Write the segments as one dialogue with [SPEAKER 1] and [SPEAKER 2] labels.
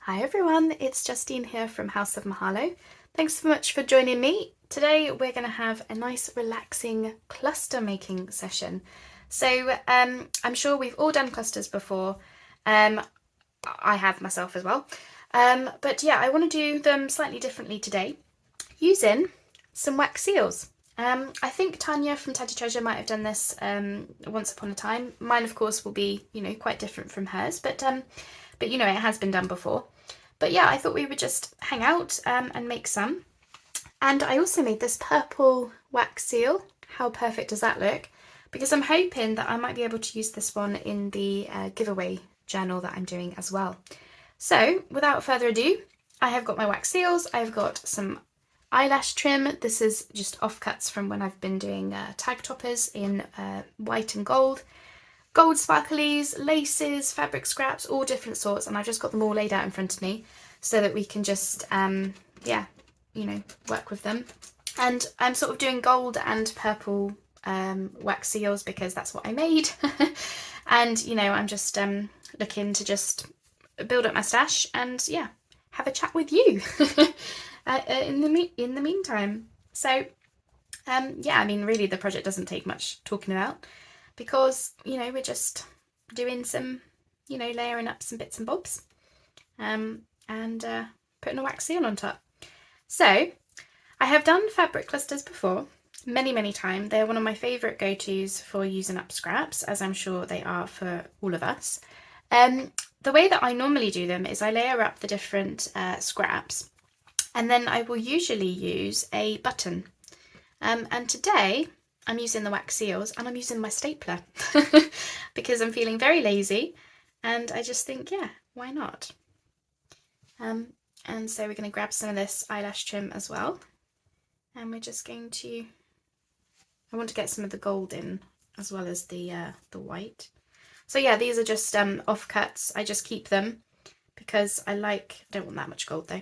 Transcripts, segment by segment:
[SPEAKER 1] Hi everyone, it's Justine here from House of Mahalo. Thanks so much for joining me. Today we're going to have a nice relaxing cluster making session. So I'm sure we've all done clusters before. I have myself as well. But yeah, I want to do them slightly differently today using some wax seals. I think Tanya from Taddy Treasure might have done this once upon a time. Mine, of course, will be, quite different from hers, but it has been done before. But yeah, I thought we would just hang out and make some. And I also made this purple wax seal. How perfect does that look? Because I'm hoping that I might be able to use this one in the giveaway journal that I'm doing as well. So without further ado, I have got my wax seals. I've got some eyelash trim. This is just offcuts from when I've been doing tag toppers in white and gold. Gold sparklies, laces, fabric scraps, all different sorts, and I've just got them all laid out in front of me so that we can just, work with them. And I'm sort of doing gold and purple wax seals because that's what I made. And, I'm just looking to just build up my stash and, yeah, have a chat with you in the meantime. So, really the project doesn't take much talking about, because we're just doing some layering up some bits and bobs and putting a wax seal on top. So I have done fabric clusters before many times. They're one of my favourite go-tos for using up scraps, as I'm sure they are for all of us. The way that I normally do them is I layer up the different scraps, and then I will usually use a button, and today I'm using the wax seals and I'm using my stapler because I'm feeling very lazy and I just think, yeah, why not? And so we're going to grab some of this eyelash trim as well, and we're just going to, I want to get some of the gold in as well as the white. So yeah, these are just offcuts. I just keep them because I don't want that much gold though,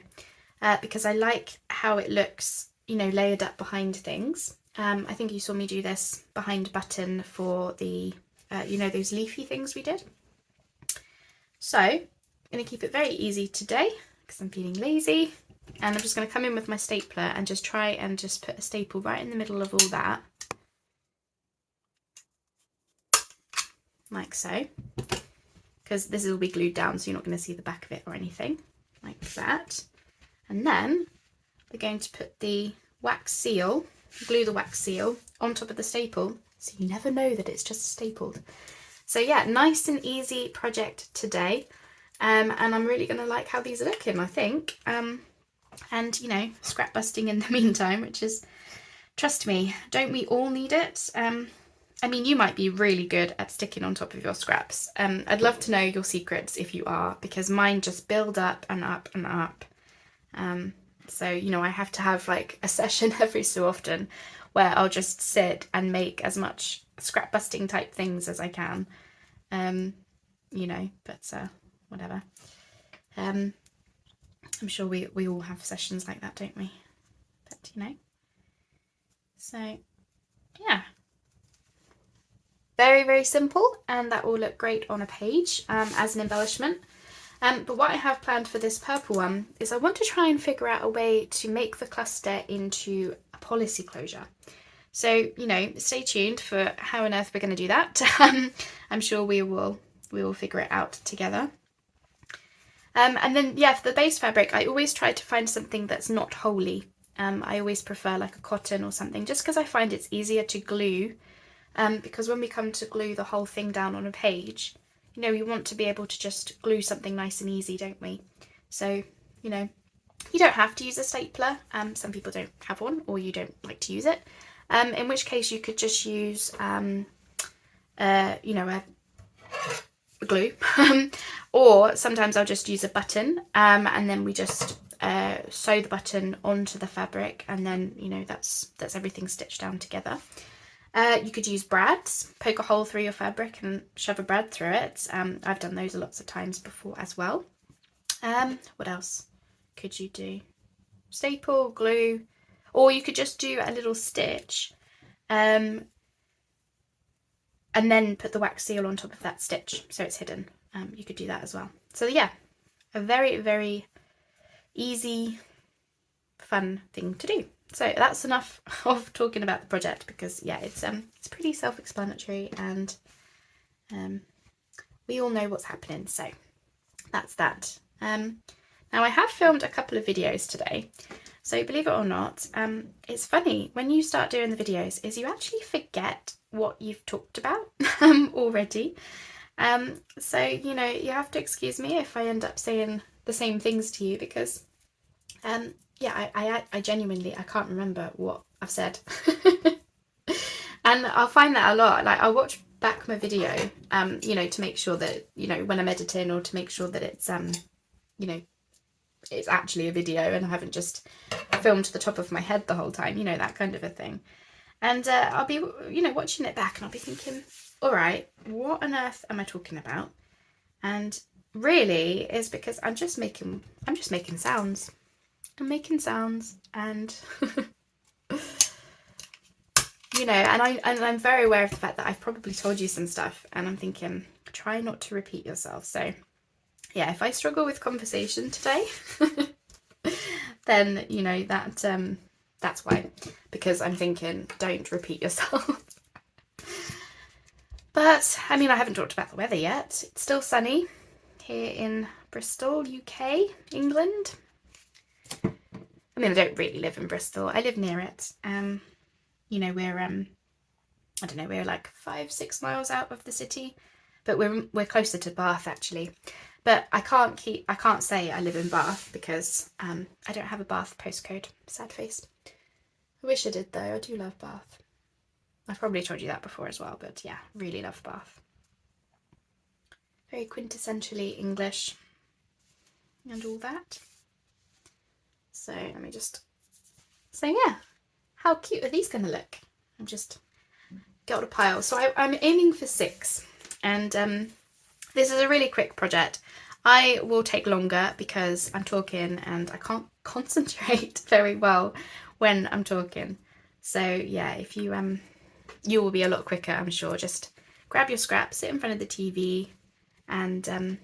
[SPEAKER 1] because I like how it looks, layered up behind things. I think you saw me do this behind button for the, those leafy things we did. So I'm going to keep it very easy today because I'm feeling lazy. And I'm just going to come in with my stapler and just try and just put a staple right in the middle of all that. Like so. Because this will be glued down, so you're not going to see the back of it or anything. Like that. And then we're going to put the wax seal, glue the wax seal on top of the staple, so you never know that it's just stapled. So yeah, nice and easy project today, and I'm really going to like how these are looking, I think. And scrap busting in the meantime, which is, trust me, don't we all need it? You might be really good at sticking on top of your scraps. I'd love to know your secrets if you are, because mine just build up and up and up. So, I have to have like a session every so often where I'll just sit and make as much scrap busting type things as I can. But whatever. I'm sure we all have sessions like that, don't we? But, so yeah. Very simple, and that will look great on a page as an embellishment. But what I have planned for this purple one is I want to try and figure out a way to make the cluster into a policy closure. So, stay tuned for how on earth we're going to do that. I'm sure we will figure it out together. And then, yeah, for the base fabric, I always try to find something that's not holey. I always prefer like a cotton or something, just because I find it's easier to glue. Because when we come to glue the whole thing down on a page, we want to be able to just glue something nice and easy, don't we? So, you don't have to use a stapler. Some people don't have one, or you don't like to use it. In which case you could just use, a glue. Or sometimes I'll just use a button, and then we just sew the button onto the fabric, and then, that's everything stitched down together. You could use brads, poke a hole through your fabric and shove a brad through it. I've done those lots of times before as well. What else could you do? Staple, glue, or you could just do a little stitch and then put the wax seal on top of that stitch so it's hidden. You could do that as well. So yeah, a very, very easy, fun thing to do. So that's enough of talking about the project, because yeah, it's pretty self-explanatory, and we all know what's happening. So that's that. Now I have filmed a couple of videos today. So believe it or not, it's funny, when you start doing the videos is you actually forget what you've talked about already. So, you know, you have to excuse me if I end up saying the same things to you, because yeah, I genuinely, I can't remember what I've said. And I'll find that a lot. Like, I'll watch back my video, you know, to make sure that, you know, when I'm editing, or to make sure that it's, you know, it's actually a video and I haven't just filmed to the top of my head the whole time, you know, that kind of a thing. And I'll be, you know, watching it back, and I'll be thinking, all right, what on earth am I talking about? And really is because I'm just making sounds. I'm making sounds, and you know, and I'm very aware of the fact that I've probably told you some stuff, and I'm thinking, try not to repeat yourself. So yeah, if I struggle with conversation today, then you know that's why, because I'm thinking, don't repeat yourself. But I mean, I haven't talked about the weather yet. It's still sunny here in Bristol, UK, England. I mean, I don't really live in Bristol. I live near it. You know, we're I don't know, we're like 5-6 miles out of the city, but we're closer to Bath actually. But I can't say I live in Bath, because I don't have a Bath postcode. Sad face. I wish I did though. I do love Bath. I've probably told you that before as well, but yeah, really love Bath. Very quintessentially English and all that. So let me just, so yeah, how cute are these going to look? I'm just got a pile. So I'm aiming for 6, and this is a really quick project. I will take longer because I'm talking and I can't concentrate very well when I'm talking. So yeah, if you you will be a lot quicker, I'm sure. Just grab your scrap, sit in front of the TV, and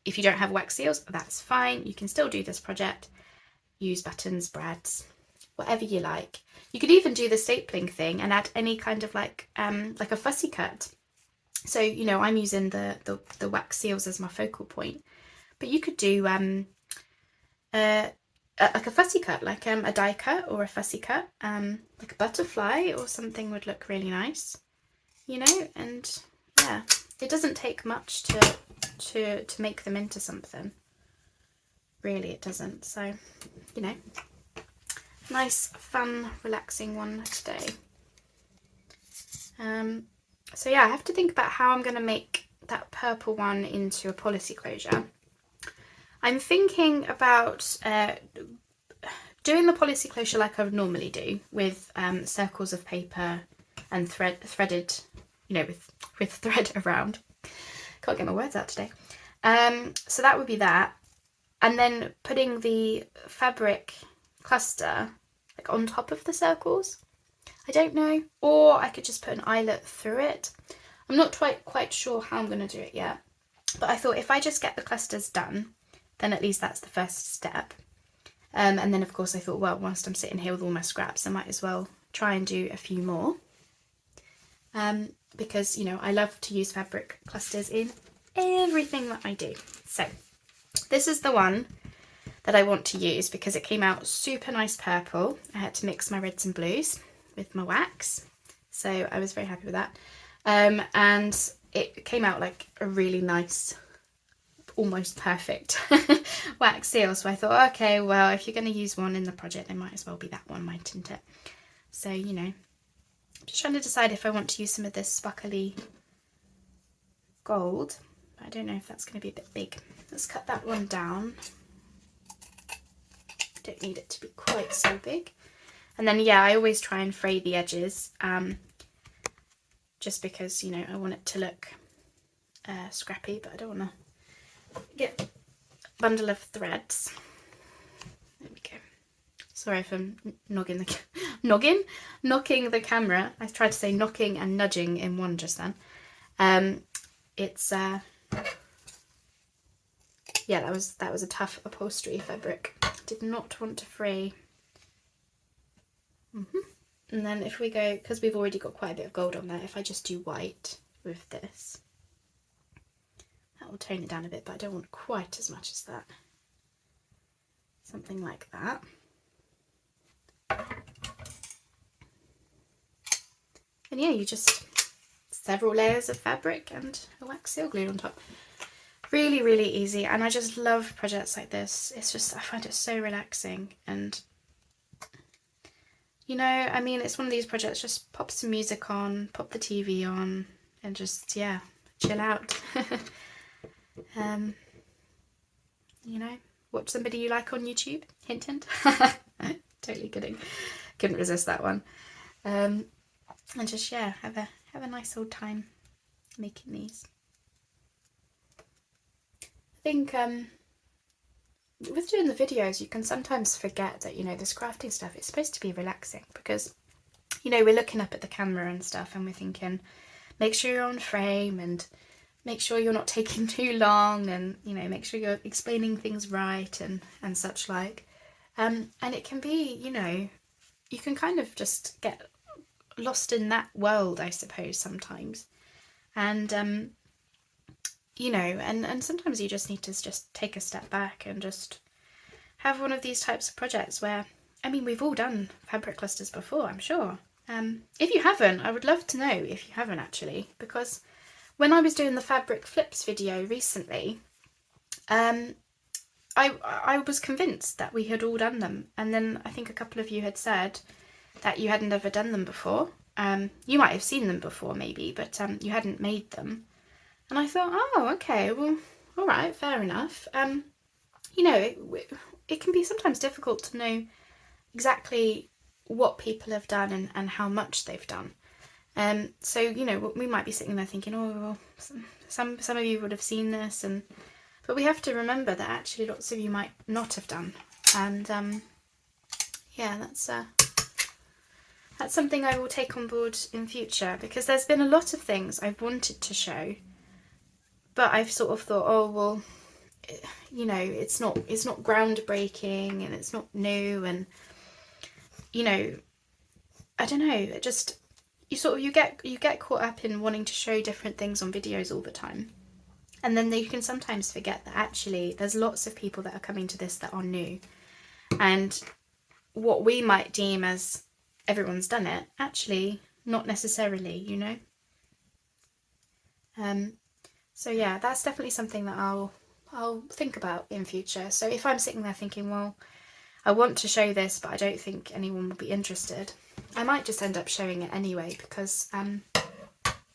[SPEAKER 1] if you don't have wax seals, that's fine. You can still do this project. Use buttons, brads, whatever you like. You could even do the stapling thing and add any kind of like a fussy cut. So, you know, I'm using the wax seals as my focal point, but you could do like a fussy cut, like a die cut or a fussy cut, like a butterfly or something would look really nice, you know. And yeah, it doesn't take much to make them into something. Really, it doesn't. So, you know, nice, fun, relaxing one today. So yeah, I have to think about how I'm going to make that purple one into a policy closure. I'm thinking about doing the policy closure like I would normally do, with circles of paper and threaded, you know, with thread around. Can't get my words out today. So that would be that. And then putting the fabric cluster like on top of the circles. I don't know. Or I could just put an eyelet through it. I'm not quite sure how I'm going to do it yet. But I thought if I just get the clusters done, then at least that's the first step. And then of course I thought, well, whilst I'm sitting here with all my scraps, I might as well try and do a few more. Because, you know, I love to use fabric clusters in everything that I do. So this is the one that I want to use because it came out super nice purple. I had to mix my reds and blues with my wax. So I was very happy with that. And it came out like a really nice, almost perfect wax seal. So I thought, okay, well, if you're going to use one in the project, it might as well be that one, mightn't it? So, you know, just trying to decide if I want to use some of this sparkly gold. I don't know if that's going to be a bit big. Let's cut that one down. Don't need it to be quite so big. And then, yeah, I always try and fray the edges, just because, you know, I want it to look scrappy, but I don't want to get a bundle of threads. There we go. Sorry if I'm knocking the camera. I tried to say knocking and nudging in one just then. It's yeah, that was a tough upholstery fabric. Did not want to fray. And then if we go, because we've already got quite a bit of gold on there, if I just do white with this, that will tone it down a bit, but I don't want quite as much as that. Something like that. And yeah, you just, several layers of fabric and a wax seal glue on top. Really, really easy, and I just love projects like this. It's just, I find it so relaxing, and you know, I mean, it's one of these projects, just pop some music on, pop the TV on, and just, yeah, chill out. You know, watch somebody you like on YouTube, hint hint. Totally kidding, couldn't resist that one. And just, yeah, have a nice old time making these. I think with doing the videos, you can sometimes forget that, you know, this crafting stuff is supposed to be relaxing, because, you know, we're looking up at the camera and stuff and we're thinking, make sure you're on frame and make sure you're not taking too long, and, you know, make sure you're explaining things right and such like. And it can be, you know, you can kind of just get lost in that world, I suppose, sometimes. And you know, and sometimes you just need to just take a step back and just have one of these types of projects where, I mean, we've all done fabric clusters before, I'm sure. If you haven't, I would love to know if you haven't actually, because when I was doing the fabric flips video recently, I was convinced that we had all done them, and then I think a couple of you had said that you hadn't ever done them before. You might have seen them before maybe, but you hadn't made them. And I thought, oh, okay, well, all right, fair enough. You know, it can be sometimes difficult to know exactly what people have done and how much they've done. So, you know, we might be sitting there thinking, oh, well, some of you would have seen this, but we have to remember that actually lots of you might not have done. And yeah, that's something I will take on board in future, because there's been a lot of things I've wanted to show, but I've sort of thought, oh, well, you know, it's not groundbreaking and it's not new, and, you know, I don't know, it just, you get caught up in wanting to show different things on videos all the time, and then you can sometimes forget that actually there's lots of people that are coming to this that are new, and what we might deem as everyone's done it, actually not necessarily, you know. So yeah, that's definitely something that I'll think about in future. So if I'm sitting there thinking, well, I want to show this, but I don't think anyone will be interested, I might just end up showing it anyway, because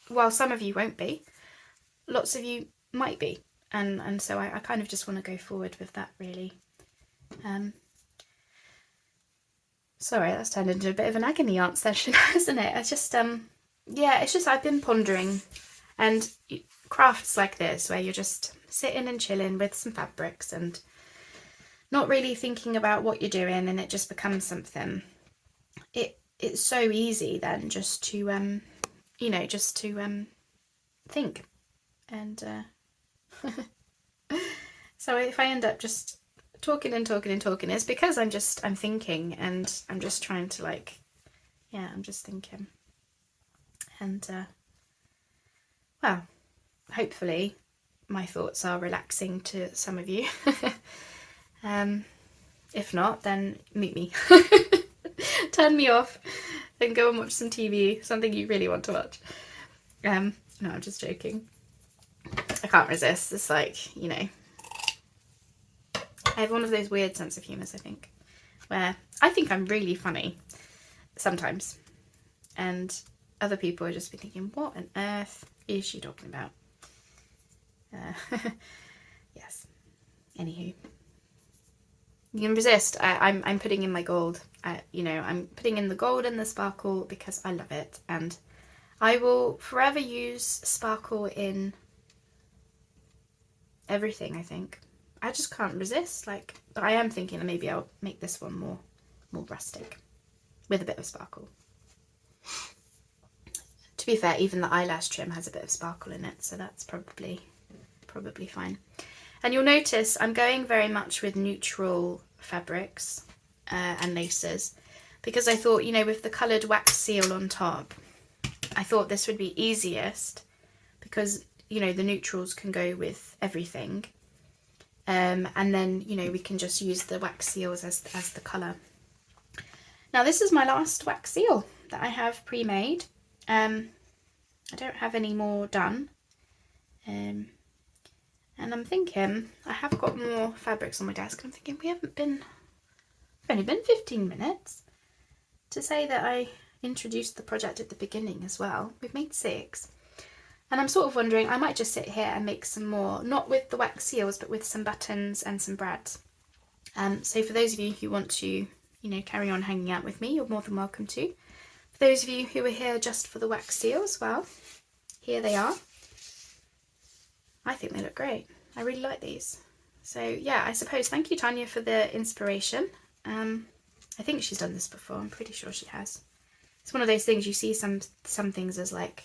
[SPEAKER 1] while some of you won't be, lots of you might be, and so I kind of just want to go forward with that, really. Sorry, that's turned into a bit of an agony aunt session, hasn't it? It's just yeah, it's just I've been pondering, and crafts like this where you're just sitting and chilling with some fabrics and not really thinking about what you're doing, and it just becomes something. It's so easy then just to you know, just to think, and so if I end up just talking and talking and talking, it's because I'm thinking, and I'm just trying to, like, yeah, I'm just thinking, and well, hopefully my thoughts are relaxing to some of you. If not, then mute me. Turn me off and go and watch some TV, something you really want to watch. No, I'm just joking. I can't resist. It's like, you know, I have one of those weird sense of humours, I think, where I think I'm really funny sometimes, and other people are just be thinking, what on earth is she talking about? Yes. Anywho, you can resist. I'm putting in my gold. You know, I'm putting in the gold and the sparkle because I love it, and I will forever use sparkle in everything, I think. I just can't resist. Like, but I am thinking that maybe I'll make this one more rustic with a bit of sparkle. To be fair, even the eyelash trim has a bit of sparkle in it, so that's probably fine. And you'll notice I'm going very much with neutral fabrics and laces, because I thought, you know, with the coloured wax seal on top, I thought this would be easiest because, you know, the neutrals can go with everything. And then, you know, we can just use the wax seals as the colour. Now this is my last wax seal that I have pre-made. I don't have any more done. And I'm thinking, I have got more fabrics on my desk. I'm thinking we've only been 15 minutes. To say that I introduced the project at the beginning as well. We've made 6. And I'm sort of wondering, I might just sit here and make some more, not with the wax seals, but with some buttons and some brads. So for those of you who want to, you know, carry on hanging out with me, you're more than welcome to. For those of you who are here just for the wax seals, well, here they are. I think they look great. I really like these. So yeah, I suppose thank you, Tanya, for the inspiration. I think she's done this before. I'm pretty sure she has. It's one of those things you see some things as like,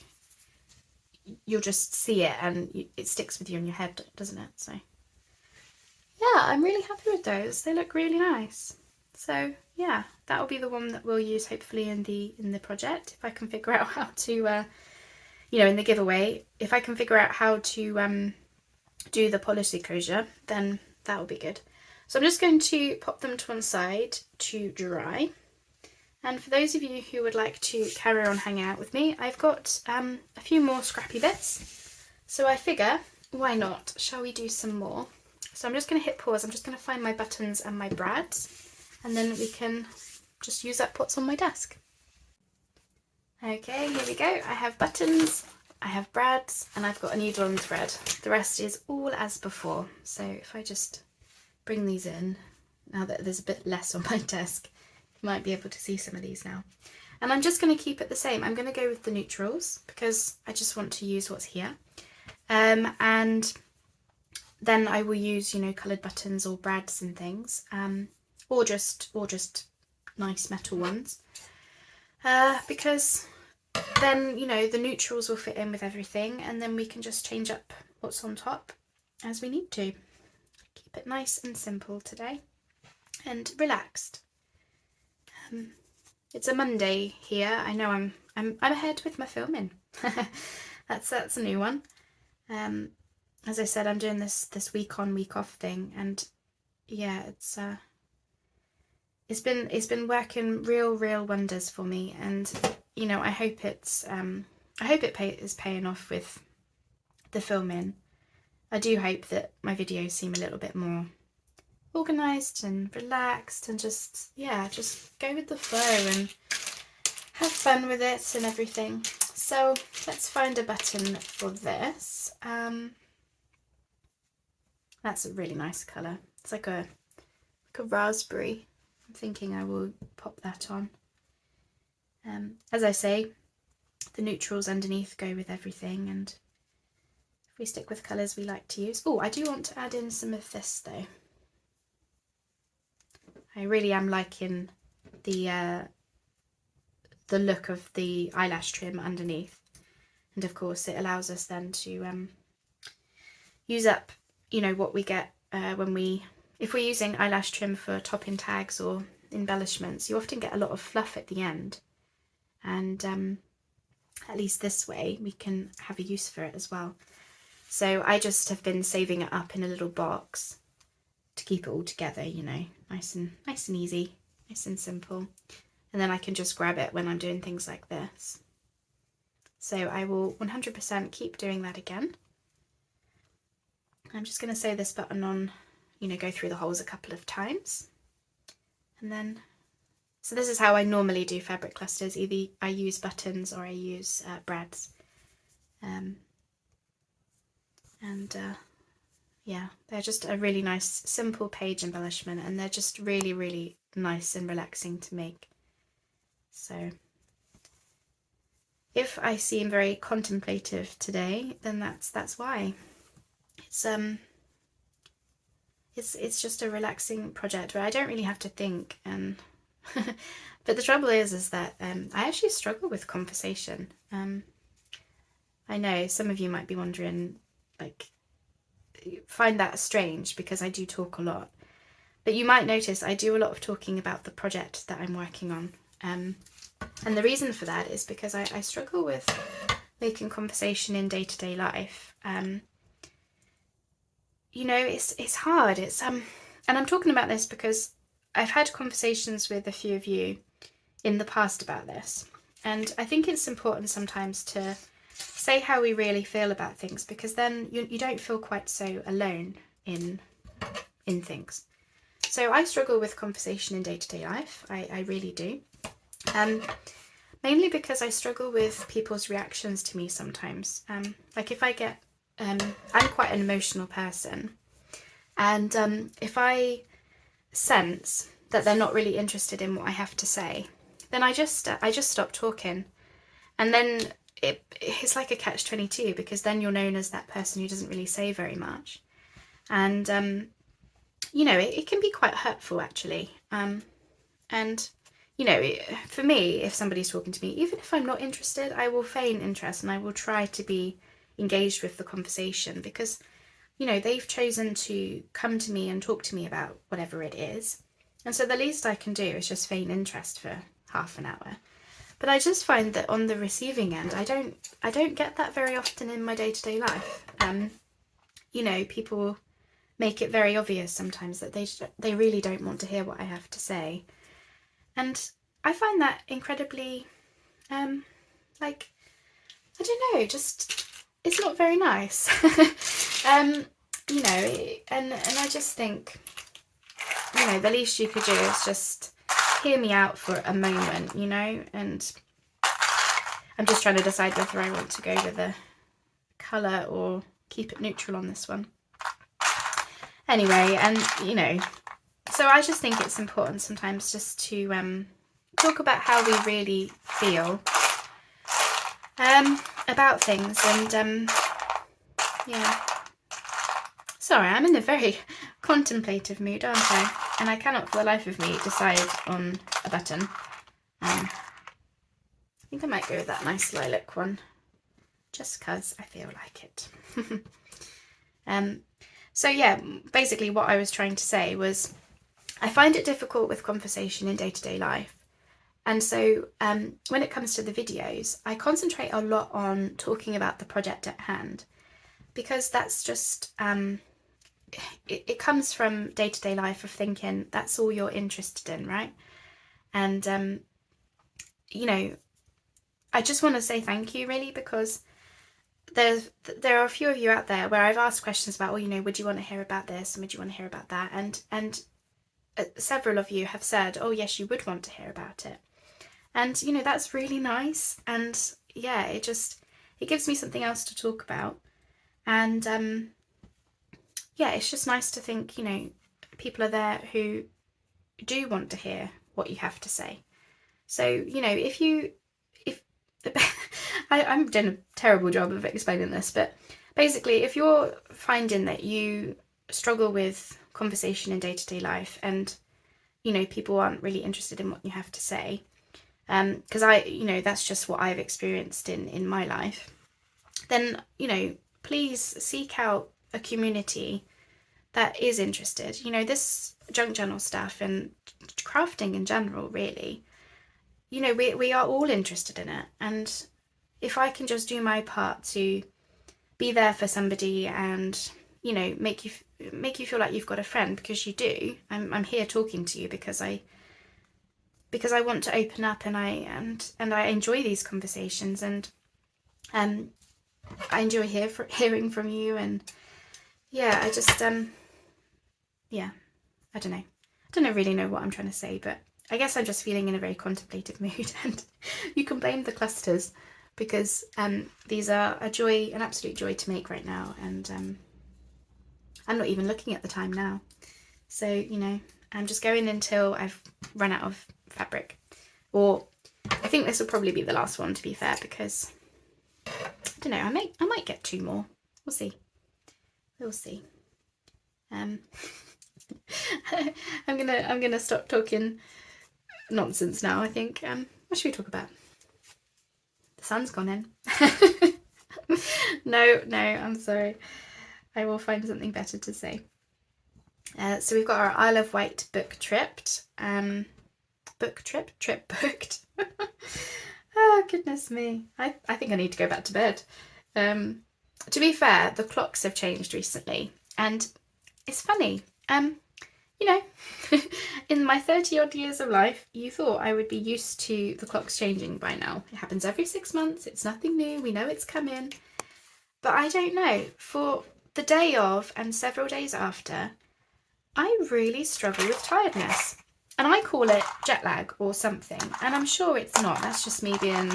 [SPEAKER 1] you'll just see it and it sticks with you in your head, doesn't it? So yeah, I'm really happy with those. They look really nice. So yeah, that will be the one that we'll use hopefully in the project. If I can figure out how to, you know, in the giveaway, if I can figure out how to do the policy closure, then that will be good. So I'm just going to pop them to one side to dry. And for those of you who would like to carry on hanging out with me, I've got a few more scrappy bits. So I figure, why not? Shall we do some more? So I'm just going to hit pause. I'm just going to find my buttons and my brads, and then we can just use up what's on my desk. Okay, here we go. I have buttons, I have brads, and I've got a needle and thread. The rest is all as before. So if I just bring these in, now that there's a bit less on my desk, you might be able to see some of these now. And I'm just going to keep it the same. I'm going to go with the neutrals because I just want to use what's here. And then I will use, you know, coloured buttons or brads and things, or just nice metal ones, because then, you know, the neutrals will fit in with everything, and then we can just change up what's on top as we need to. Keep it nice and simple today and relaxed. It's a Monday here. I know I'm ahead with my filming. That's a new one. As I said, I'm doing this week on, week off thing, and yeah, it's been working real wonders for me, and you know, I hope it is paying off with the filming. I do hope that my videos seem a little bit more organised and relaxed, and just go with the flow and have fun with it and everything. So let's find a button for this. That's a really nice colour. It's like a raspberry. I'm thinking I will pop that on. As I say, the neutrals underneath go with everything, and if we stick with colours we like to use. Oh, I do want to add in some of this though. I really am liking the look of the eyelash trim underneath, and of course it allows us then to use up, you know, what we get if we're using eyelash trim for topping tags or embellishments. You often get a lot of fluff at the end, and at least this way we can have a use for it as well. So I just have been saving it up in a little box to keep it all together, you know, nice and easy, nice and simple, and then I can just grab it when I'm doing things like this. So I will 100% keep doing that again. I'm just going to sew this button on, you know, go through the holes a couple of times, and then, so this is how I normally do fabric clusters. Either I use buttons or I use brads, yeah, they're just a really nice simple page embellishment, and they're just really nice and relaxing to make. So if I seem very contemplative today, then that's why. It's just a relaxing project where I don't really have to think, and but the trouble is that I actually struggle with conversation. I know some of you might be wondering, like, find that strange because I do talk a lot. But you might notice I do a lot of talking about the project that I'm working on. And the reason for that is because I struggle with making conversation in day-to-day life. You know, it's hard. And I'm talking about this because I've had conversations with a few of you in the past about this. And I think it's important sometimes to say how we really feel about things, because then you don't feel quite so alone in things. So I struggle with conversation in day-to-day life. I really do. Mainly because I struggle with people's reactions to me sometimes. Like if I get, I'm quite an emotional person, and if I sense that they're not really interested in what I have to say, then I just stop talking, and then it's like a catch-22, because then you're known as that person who doesn't really say very much, and you know, it can be quite hurtful actually. And you know, for me, if somebody's talking to me, even if I'm not interested, I will feign interest and I will try to be engaged with the conversation, because you know, they've chosen to come to me and talk to me about whatever it is. And so the least I can do is just feign interest for half an hour. But I just find that on the receiving end, I don't get that very often in my day-to-day life. You know, people make it very obvious sometimes that they really don't want to hear what I have to say. And I find that incredibly, like, I don't know, just, it's not very nice. You know, and I just think, you know, the least you could do is just hear me out for a moment, you know, and I'm just trying to decide whether I want to go with a colour or keep it neutral on this one. Anyway, and you know, so I just think it's important sometimes just to talk about how we really feel about things, and yeah. Sorry, I'm in a very contemplative mood, aren't I? And I cannot for the life of me decide on a button. I think I might go with that nice lilac one, just because I feel like it. So yeah, basically what I was trying to say was I find it difficult with conversation in day-to-day life. And so when it comes to the videos, I concentrate a lot on talking about the project at hand, because that's just, it comes from day-to-day life of thinking that's all you're interested in, right? And, you know, I just want to say thank you really, because there are a few of you out there where I've asked questions about, well, you know, would you want to hear about this and would you want to hear about that? And several of you have said, oh yes, you would want to hear about it. And, you know, that's really nice. And yeah, it gives me something else to talk about. And yeah, it's just nice to think, you know, people are there who do want to hear what you have to say. So, you know, if I'm doing a terrible job of explaining this, but basically if you're finding that you struggle with conversation in day-to-day life, and, you know, people aren't really interested in what you have to say, because you know, that's just what I've experienced in my life, then, you know, please seek out a community that is interested. You know, this junk journal stuff and crafting in general, really, you know, we are all interested in it. And if I can just do my part to be there for somebody and, you know, make you feel like you've got a friend, because you do. I'm here talking to you because I want to open up, and I enjoy these conversations, and I enjoy hearing from you, and yeah, I just yeah, I don't really know what I'm trying to say, but I guess I'm just feeling in a very contemplative mood, and you can blame the clusters, because these are an absolute joy to make right now, and I'm not even looking at the time now. So, you know, I'm just going until I've run out of fabric. Or I think this will probably be the last one, to be fair, because I don't know, I might get 2 more. We'll see. We'll see. I'm gonna stop talking nonsense now, I think. What should we talk about? The sun's gone in. No, I'm sorry. I will find something better to say. So we've got our Isle of Wight book tripped. Trip booked. Oh, goodness me. I think I need to go back to bed. To be fair, the clocks have changed recently, and it's funny. You know, in my 30 odd years of life, you thought I would be used to the clocks changing by now. It happens every 6 months. It's nothing new. We know it's coming. But I don't know. For the day of and several days after, I really struggle with tiredness. And I call it jet lag or something. And I'm sure it's not. That's just me being,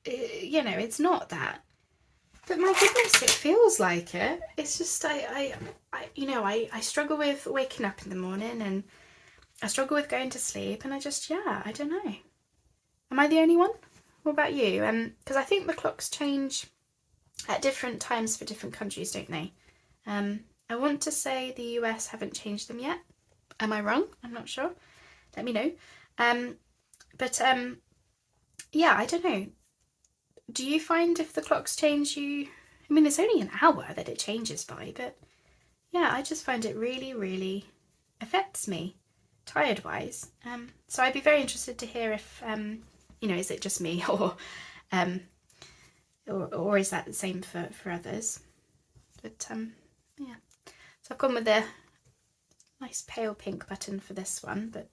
[SPEAKER 1] it's not that. But my goodness, it feels like it. It's just, I struggle with waking up in the morning, and I struggle with going to sleep, and I don't know. Am I the only one? What about you? Because I think the clocks change at different times for different countries, don't they? I want to say the US haven't changed them yet. Am I wrong? I'm not sure. Let me know. Yeah, I don't know. Do you find if the clocks change you... I mean, it's only an hour that it changes by, but yeah, I just find it really, really affects me, tired-wise. So I'd be very interested to hear if, is it just me, or is that the same for others? But yeah. So I've gone with a nice pale pink button for this one, but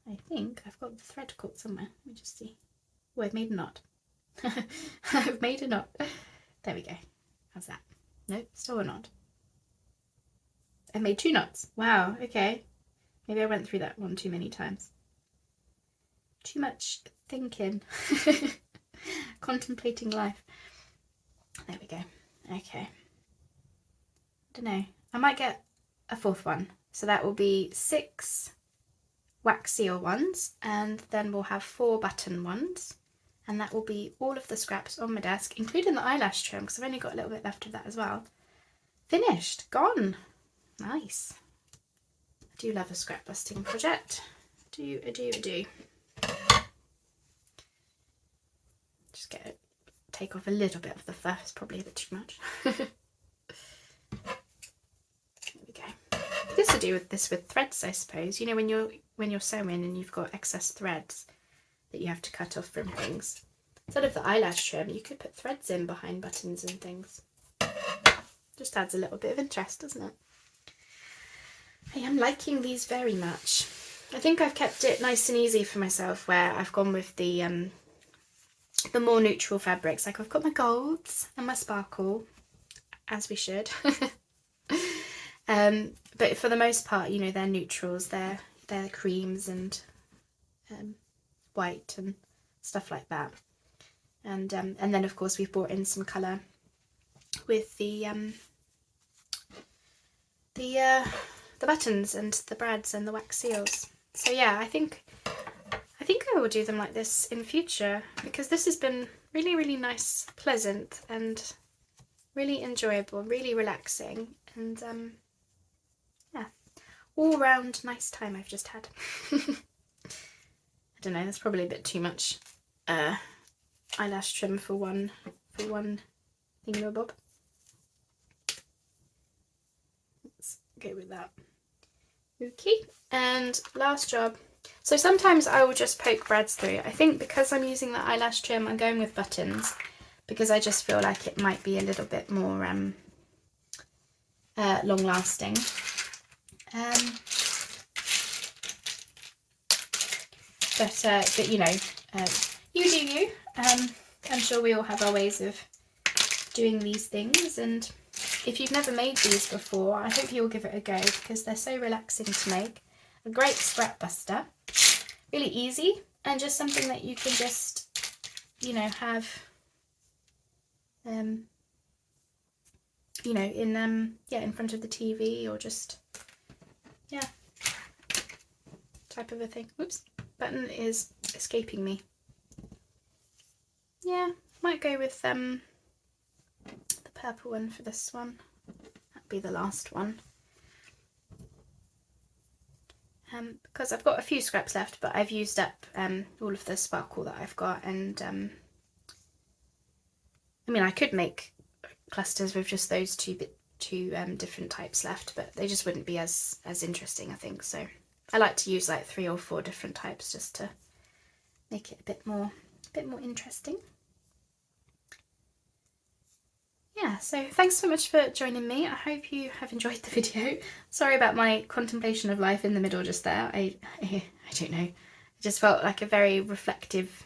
[SPEAKER 1] I think I've got the thread caught somewhere. Let me just see. Oh, I've made a knot. I've made a knot. There we go. How's that? Nope, still a knot. I made 2 knots. Wow, okay. Maybe I went through that one too many times. Too much thinking. Contemplating life. There we go. Okay. Don't know. I might get a 4th one. So that will be 6 wax seal ones, and then we'll have 4 button ones. And that will be all of the scraps on my desk, including the eyelash trim, because I've only got a little bit left of that as well. Finished. Gone. Nice. I do love a scrap busting project. I do. Just take off a little bit of the fur. It's probably a bit too much. There we go. This to do with threads, I suppose. You know, when you're sewing and you've got excess threads that you have to cut off from things. Instead of the eyelash trim, you could put threads in behind buttons and things. Just adds a little bit of interest, doesn't it? I am liking these very much. I think I've kept it nice and easy for myself, where I've gone with the more neutral fabrics. Like I've got my golds and my sparkle, as we should. But for the most part, they're neutrals. They're creams and white and stuff like that. And then of course we've brought in some colour with the buttons and the brads and the wax seals. So yeah, I think I will do them like this in future, because this has been really, really nice, pleasant, and really enjoyable, really relaxing, and yeah, all round nice time I've just had. I don't know, that's probably a bit too much eyelash trim for one thingamabob. Let's go with that. Okay, and last job. So sometimes I will just poke brads through. I think because I'm using the eyelash trim, I'm going with buttons, because I just feel like it might be a little bit more long lasting. But you do you. I'm sure we all have our ways of doing these things, and if you've never made these before, I hope you'll give it a go, because they're so relaxing to make. A great scrap buster, really easy, and just something that you can just, have, in front of the TV, or just, type of a thing. Oops, button is escaping me. Yeah, might go with the purple one for this one. That'd be the last one. Because I've got a few scraps left, but I've used up all of the sparkle that I've got, and I mean, I could make clusters with just those two different types left, but they just wouldn't be as interesting, I think. So I like to use like 3 or 4 different types just to make it a bit more interesting. Yeah, so thanks so much for joining me. I hope you have enjoyed the video. Sorry about my contemplation of life in the middle just there. I don't know. It just felt like a very reflective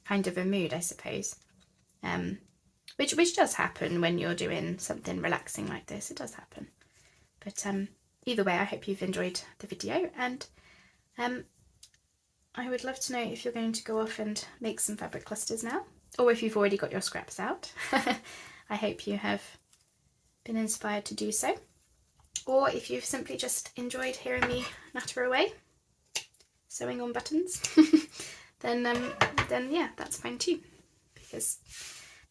[SPEAKER 1] kind of a mood, I suppose. Which does happen when you're doing something relaxing like this. It does happen. But either way, I hope you've enjoyed the video, and I would love to know if you're going to go off and make some fabric clusters now, or if you've already got your scraps out. I hope you have been inspired to do so, or if you've simply just enjoyed hearing me natter away sewing on buttons, then yeah, that's fine too, because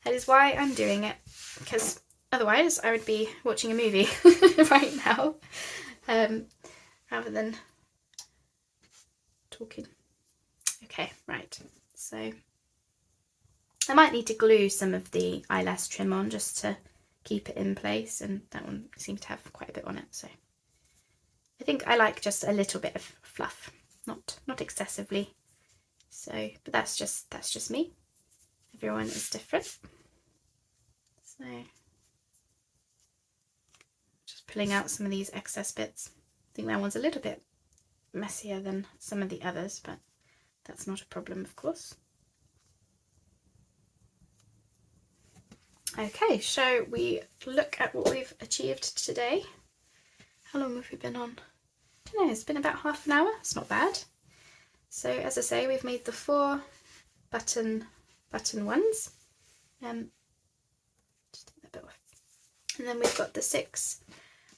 [SPEAKER 1] that is why I'm doing it, because otherwise I would be watching a movie right now, rather than talking. Okay, right, so I might need to glue some of the eyelash trim on just to keep it in place, and that one seems to have quite a bit on it, so I think I like just a little bit of fluff, not excessively. So, but that's just me. Everyone is different. So just pulling out some of these excess bits. I think that one's a little bit messier than some of the others, but that's not a problem, of course. Okay, so we look at what we've achieved today. How long have we been on? I don't know, it's been about half an hour. It's not bad. So as I say, we've made the 4 button ones. Just take that bit off. And then we've got the 6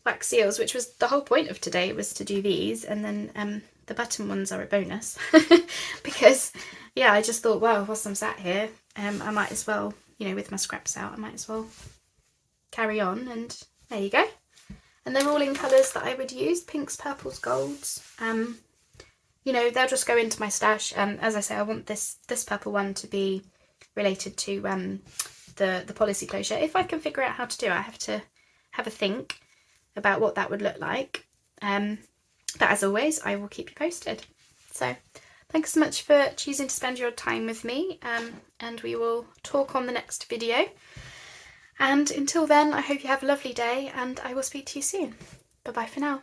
[SPEAKER 1] wax seals, which was the whole point of today, was to do these, and then the button ones are a bonus because yeah, I just thought, well, whilst I'm sat here, I might as well, you know, with my scraps out, I might as well carry on, and there you go. And they're all in colours that I would use, pinks, purples, golds. You know, they'll just go into my stash. As I say, I want this purple one to be related to the policy closure. If I can figure out how to do it, I have to have a think about what that would look like. But as always, I will keep you posted. So thanks so much for choosing to spend your time with me, and we will talk on the next video. And until then, I hope you have a lovely day, and I will speak to you soon. Bye bye for now.